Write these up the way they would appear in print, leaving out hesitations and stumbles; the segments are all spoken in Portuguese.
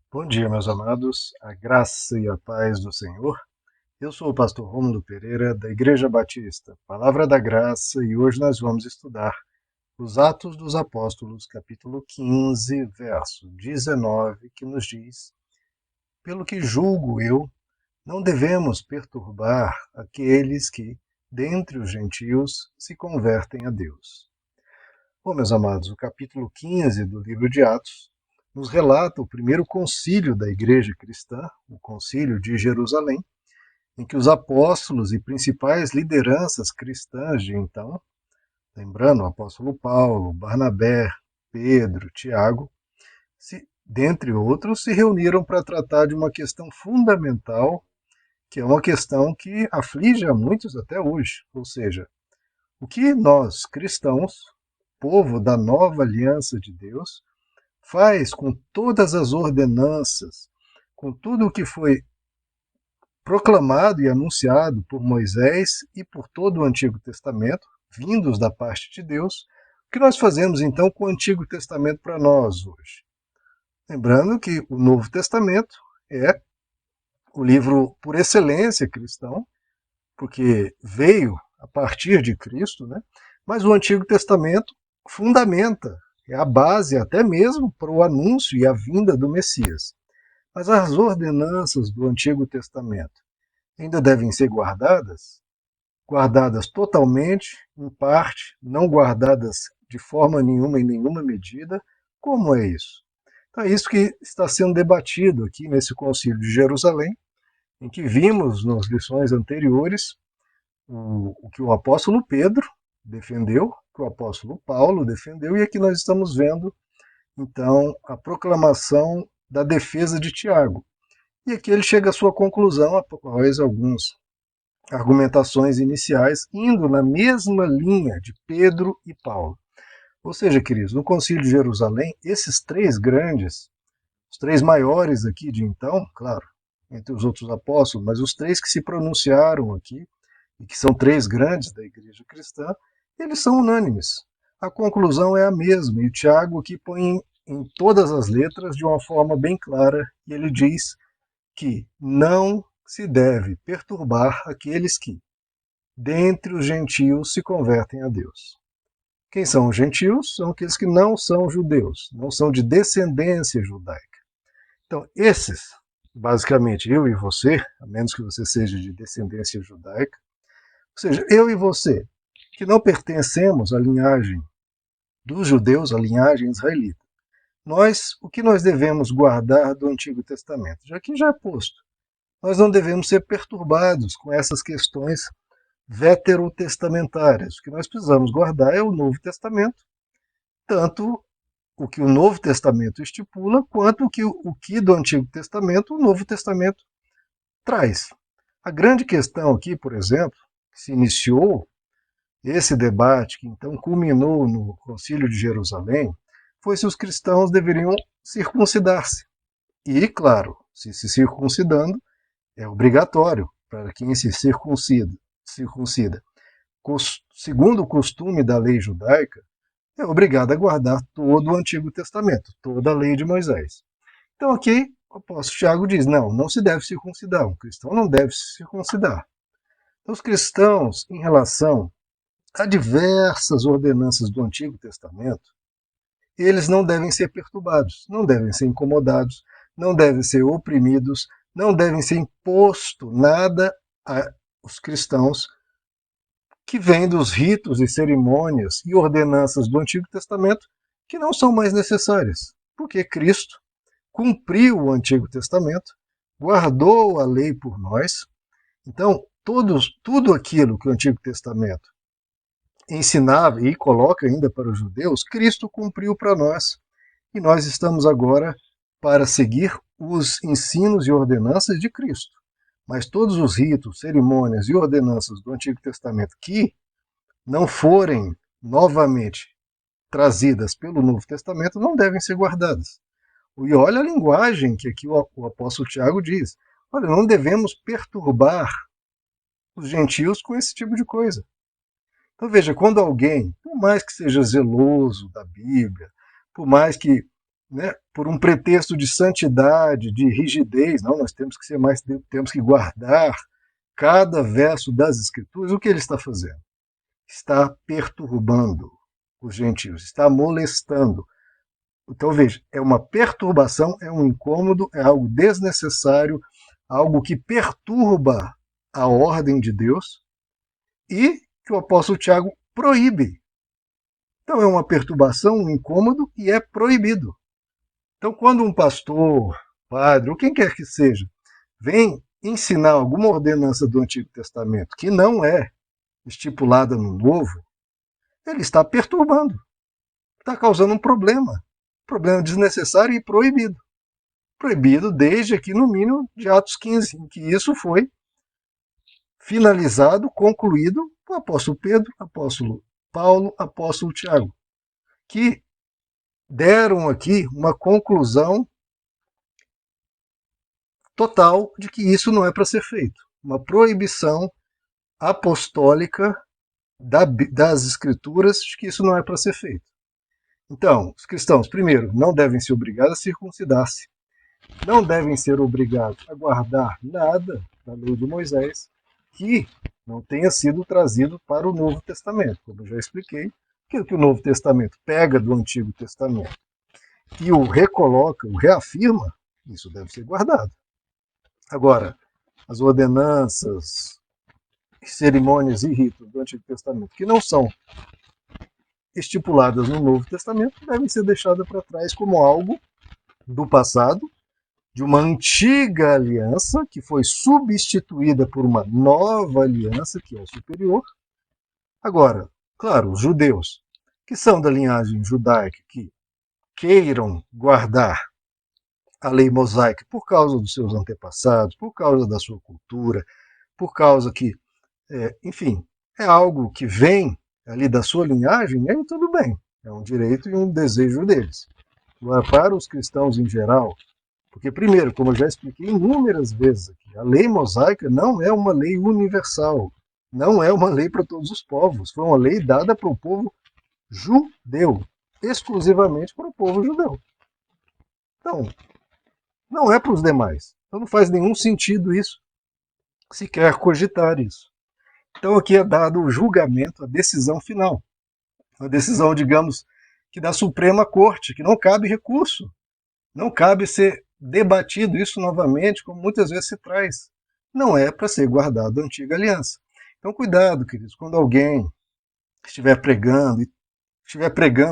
Bom dia, meus amados, a graça e a paz do Senhor. Eu sou o pastor Rômulo Pereira, da Igreja Batista, Palavra da Graça, e hoje nós vamos estudar os Atos dos Apóstolos, capítulo 15, verso 19, que nos diz: Pelo que julgo eu, não devemos perturbar aqueles que, dentre os gentios, se convertem a Deus. Bom, meus amados, o capítulo 15 do livro de Atos nos relata o primeiro concílio da Igreja Cristã, o Concílio de Jerusalém, em que os apóstolos e principais lideranças cristãs de então, lembrando o apóstolo Paulo, Barnabé, Pedro, Tiago, dentre outros, se reuniram para tratar de uma questão fundamental, que é uma questão que aflige a muitos até hoje, ou seja, o que nós, cristãos, povo da nova aliança de Deus, faz com todas as ordenanças, com tudo o que foi proclamado e anunciado por Moisés e por todo o Antigo Testamento, vindos da parte de Deus, o que nós fazemos então com o Antigo Testamento para nós hoje? Lembrando que o Novo Testamento é o livro por excelência cristão, porque veio a partir de Cristo, né? Mas o Antigo Testamento fundamenta, é a base até mesmo para o anúncio e a vinda do Messias. Mas as ordenanças do Antigo Testamento ainda devem ser guardadas? Guardadas totalmente, em parte, não guardadas de forma nenhuma, em nenhuma medida? Como é isso? Então é isso que está sendo debatido aqui nesse Concílio de Jerusalém, em que vimos nas lições anteriores o que o apóstolo Pedro defendeu, que o apóstolo Paulo defendeu, e aqui nós estamos vendo, então, a proclamação da defesa de Tiago. E aqui ele chega à sua conclusão após algumas argumentações iniciais, indo na mesma linha de Pedro e Paulo. Ou seja, queridos, no Concílio de Jerusalém, esses três grandes, os três maiores aqui de então, claro, entre os outros apóstolos, mas os três que se pronunciaram aqui, e que são três grandes da igreja cristã, eles são unânimes. A conclusão é a mesma, e o Tiago aqui põe em todas as letras de uma forma bem clara, e ele diz que não se deve perturbar aqueles que, dentre os gentios, se convertem a Deus. Quem são os gentios? São aqueles que não são judeus, não são de descendência judaica. Então, esses, basicamente eu e você, a menos que você seja de descendência judaica, ou seja, eu e você, que não pertencemos à linhagem dos judeus, à linhagem israelita, o que nós devemos guardar do Antigo Testamento? Já que já é posto, nós não devemos ser perturbados com essas questões veterotestamentárias. O que nós precisamos guardar é o Novo Testamento, tanto o que o Novo Testamento estipula, quanto o que do Antigo Testamento o Novo Testamento traz. A grande questão aqui, por exemplo, que se iniciou esse debate, que então culminou no Concílio de Jerusalém, foi se os cristãos deveriam circuncidar-se. E, claro, se circuncidando, é obrigatório para quem se circuncida. Segundo o costume da lei judaica, é obrigado a guardar todo o Antigo Testamento, toda a lei de Moisés. Então aqui o apóstolo Tiago diz, não se deve circuncidar, um cristão não deve se circuncidar. Então, os cristãos, em relação a diversas ordenanças do Antigo Testamento, eles não devem ser perturbados, não devem ser incomodados, não devem ser oprimidos, não devem ser imposto nada aos cristãos que vem dos ritos e cerimônias e ordenanças do Antigo Testamento que não são mais necessárias, porque Cristo cumpriu o Antigo Testamento, guardou a lei por nós. Então, tudo aquilo que o Antigo Testamento ensinava e coloca ainda para os judeus, Cristo cumpriu para nós. E nós estamos agora para seguir os ensinos e ordenanças de Cristo. Mas todos os ritos, cerimônias e ordenanças do Antigo Testamento que não forem novamente trazidas pelo Novo Testamento não devem ser guardadas. E olha a linguagem que aqui o apóstolo Tiago diz. Olha, não devemos perturbar os gentios com esse tipo de coisa. Então veja, quando alguém, por mais que seja zeloso da Bíblia, por mais que né, por um pretexto de santidade, de rigidez, não, nós temos que ser mais, temos que guardar cada verso das Escrituras. O que ele está fazendo? Está perturbando os gentios, está molestando. Então, veja, é uma perturbação, é um incômodo, é algo desnecessário, algo que perturba a ordem de Deus e que o apóstolo Tiago proíbe. Então, é uma perturbação, um incômodo e é proibido. Então, quando um pastor, padre, ou quem quer que seja, vem ensinar alguma ordenança do Antigo Testamento que não é estipulada no Novo, ele está perturbando, está causando um problema desnecessário e proibido. Proibido desde aqui, no mínimo, de Atos 15, em que isso foi finalizado, concluído por apóstolo Pedro, apóstolo Paulo, apóstolo Tiago, que deram aqui uma conclusão total de que isso não é para ser feito. Uma proibição apostólica das Escrituras de que isso não é para ser feito. Então, os cristãos, primeiro, não devem ser obrigados a circuncidar-se. Não devem ser obrigados a guardar nada da lei de Moisés que não tenha sido trazido para o Novo Testamento. Como eu já expliquei, aquilo que o Novo Testamento pega do Antigo Testamento e o recoloca, o reafirma, isso deve ser guardado. Agora, as ordenanças, cerimônias e ritos do Antigo Testamento que não são estipuladas no Novo Testamento devem ser deixadas para trás como algo do passado, de uma antiga aliança que foi substituída por uma nova aliança que é superior. Agora, claro, os judeus que são da linhagem judaica, que queiram guardar a lei mosaica por causa dos seus antepassados, por causa da sua cultura, por causa que, enfim, é algo que vem ali da sua linhagem, aí tudo bem, é um direito e um desejo deles. Agora, para os cristãos em geral, porque, primeiro, como eu já expliquei inúmeras vezes aqui, a lei mosaica não é uma lei universal, não é uma lei para todos os povos, foi uma lei dada para o povo judeu, exclusivamente para o povo judeu. Então, não é para os demais. Então não faz nenhum sentido isso, sequer cogitar isso. Então aqui é dado o julgamento, a decisão final. A decisão, digamos, que da Suprema Corte, que não cabe recurso. Não cabe ser debatido isso novamente, como muitas vezes se traz. Não é para ser guardado a antiga aliança. Então cuidado, queridos, quando alguém estiver pregando,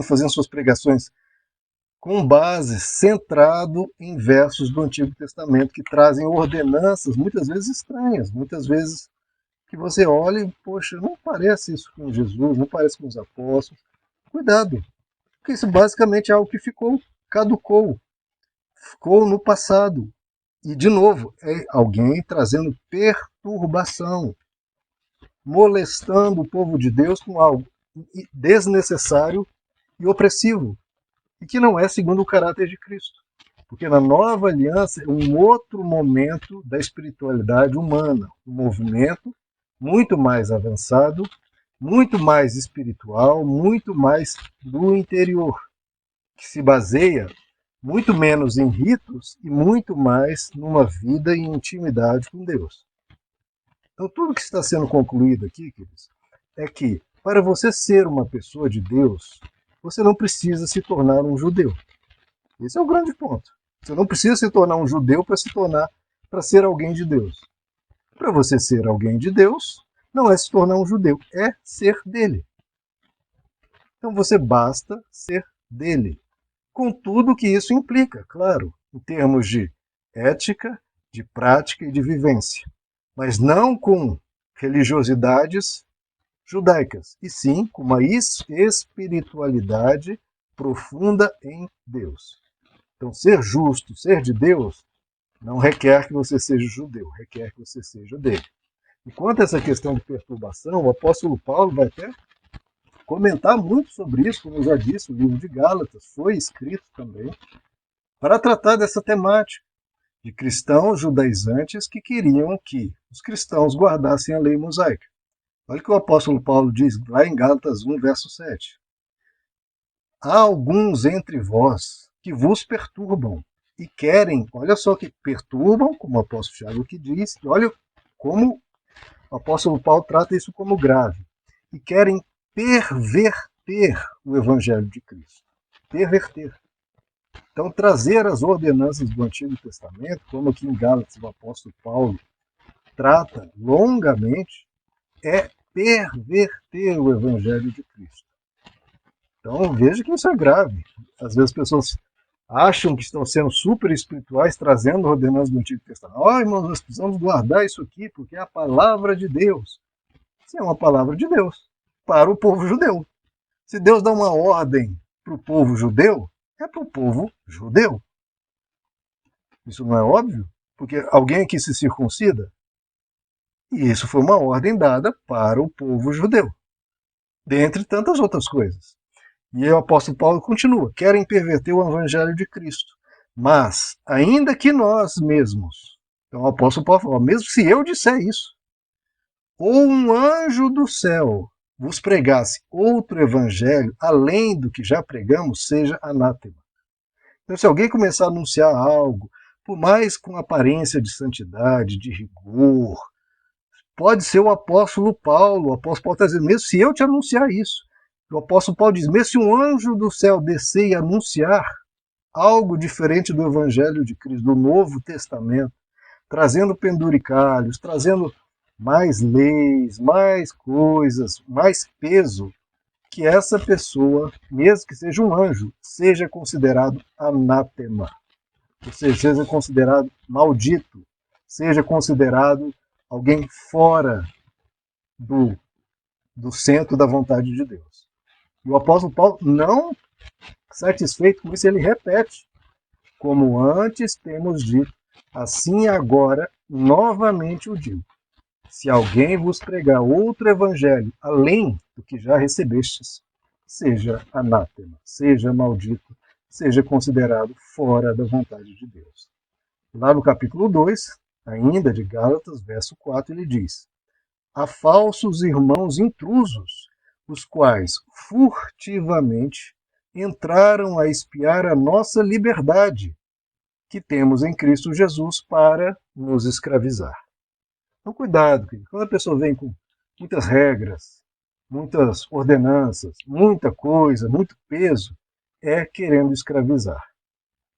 fazendo suas pregações com base centrado em versos do Antigo Testamento que trazem ordenanças muitas vezes estranhas, muitas vezes que você olha e, poxa, não parece isso com Jesus, não parece com os apóstolos. Cuidado, porque isso basicamente é algo que caducou, ficou no passado. E, de novo, é alguém trazendo perturbação, molestando o povo de Deus com algo desnecessário e opressivo, e que não é segundo o caráter de Cristo. Porque na nova aliança é um outro momento da espiritualidade humana, um movimento muito mais avançado, muito mais espiritual, muito mais do interior, que se baseia muito menos em ritos e muito mais numa vida em intimidade com Deus. Então, tudo que está sendo concluído aqui, queridos, é que para você ser uma pessoa de Deus, você não precisa se tornar um judeu. Esse é o grande ponto. Você não precisa se tornar um judeu para ser alguém de Deus. Para você ser alguém de Deus, não é se tornar um judeu, é ser dele. Então você basta ser dele, com tudo que isso implica, claro, em termos de ética, de prática e de vivência, mas não com religiosidades judaicas, e sim com uma espiritualidade profunda em Deus. Então, ser justo, ser de Deus, não requer que você seja judeu, requer que você seja dele. E quanto a essa questão de perturbação, o apóstolo Paulo vai até comentar muito sobre isso, como eu já disse, o livro de Gálatas foi escrito também para tratar dessa temática de cristãos judaizantes que queriam que os cristãos guardassem a lei mosaica. Olha o que o apóstolo Paulo diz lá em Gálatas 1, verso 7. Há alguns entre vós que vos perturbam e querem, olha só que perturbam, como o apóstolo Tiago que diz, e olha como o apóstolo Paulo trata isso como grave, e querem perverter o evangelho de Cristo. Perverter. Então, trazer as ordenanças do Antigo Testamento, como aqui em Gálatas o apóstolo Paulo trata longamente, é perverter o evangelho de Cristo. Então, veja que isso é grave. Às vezes as pessoas acham que estão sendo super espirituais, trazendo ordenanças do Antigo Testamento. Oh, irmãos, nós precisamos guardar isso aqui, porque é a palavra de Deus. Isso é uma palavra de Deus para o povo judeu. Se Deus dá uma ordem para o povo judeu, é para o povo judeu. Isso não é óbvio? Porque alguém aqui se circuncida, e isso foi uma ordem dada para o povo judeu, dentre tantas outras coisas. E aí o apóstolo Paulo continua: querem perverter o evangelho de Cristo. Mas, ainda que nós mesmos, então o apóstolo Paulo falou, mesmo se eu disser isso, ou um anjo do céu vos pregasse outro evangelho além do que já pregamos, seja anátema. Então, se alguém começar a anunciar algo, por mais com aparência de santidade, de rigor, pode ser o apóstolo Paulo. O apóstolo Paulo está dizendo, mesmo se eu te anunciar isso, o apóstolo Paulo diz, mesmo se um anjo do céu descer e anunciar algo diferente do evangelho de Cristo, do Novo Testamento, trazendo penduricalhos, trazendo mais leis, mais coisas, mais peso, que essa pessoa, mesmo que seja um anjo, seja considerado anátema, ou seja, seja considerado maldito, seja considerado alguém fora do centro da vontade de Deus. E o apóstolo Paulo, não satisfeito com isso, ele repete, como antes temos dito, assim agora novamente o digo. Se alguém vos pregar outro evangelho além do que já recebestes, seja anátema, seja maldito, seja considerado fora da vontade de Deus. Lá no capítulo 2, ainda de Gálatas, verso 4, ele diz: há falsos irmãos intrusos, os quais furtivamente entraram a espiar a nossa liberdade, que temos em Cristo Jesus, para nos escravizar. Então, cuidado, querido. Quando a pessoa vem com muitas regras, muitas ordenanças, muita coisa, muito peso, é querendo escravizar.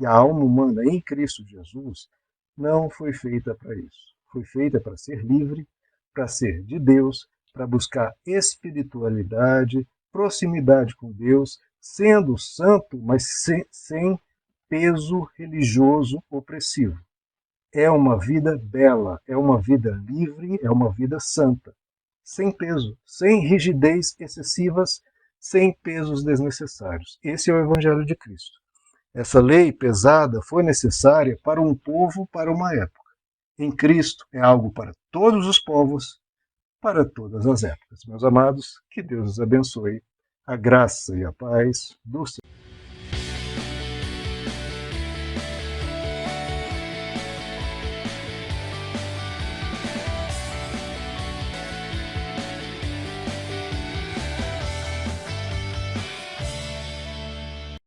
E a alma humana em Cristo Jesus não foi feita para isso. Foi feita para ser livre, para ser de Deus, para buscar espiritualidade, proximidade com Deus, sendo santo, mas sem peso religioso opressivo. É uma vida bela, é uma vida livre, é uma vida santa, sem peso, sem rigidez excessivas, sem pesos desnecessários. Esse é o Evangelho de Cristo. Essa lei pesada foi necessária para um povo, para uma época. Em Cristo é algo para todos os povos, para todas as épocas. Meus amados, que Deus os abençoe. A graça e a paz do Senhor.